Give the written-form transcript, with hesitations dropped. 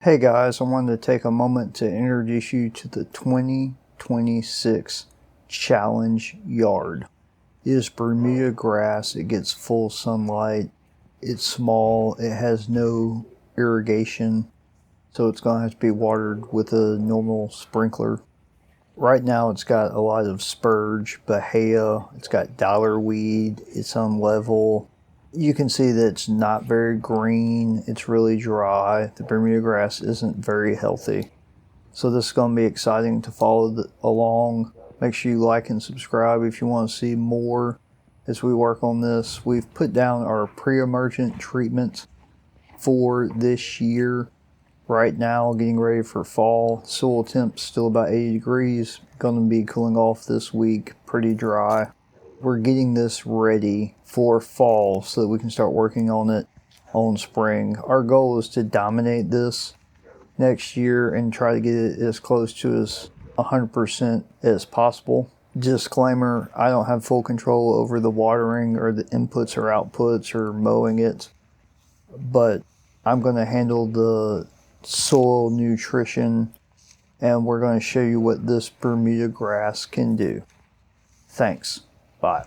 Hey guys, I wanted to take a moment to introduce you to the 2026 Challenge Yard. It is Bermuda grass, it gets full sunlight, it's small, it has no irrigation, so it's going to have to be watered with a normal sprinkler. Right now it's got a lot of spurge, bahia, it's got dollarweed, it's unlevel. You can see that it's not very green, it's really dry. The Bermuda grass isn't very healthy. So this is going to be exciting to follow along. Make sure you like and subscribe if you want to see more as we work on this. We've put down our pre-emergent treatments for this year. Right now, getting ready for fall. Soil temp's still about 80 degrees. Going to be cooling off this week, pretty dry. We're getting this ready for fall so that we can start working on it on spring. Our goal is to dominate this next year and try to get it as close to as 100% as possible. Disclaimer, I don't have full control over the watering or the inputs or outputs or mowing it, but I'm going to handle the soil nutrition, and we're going to show you what this Bermuda grass can do. Thanks. Bye.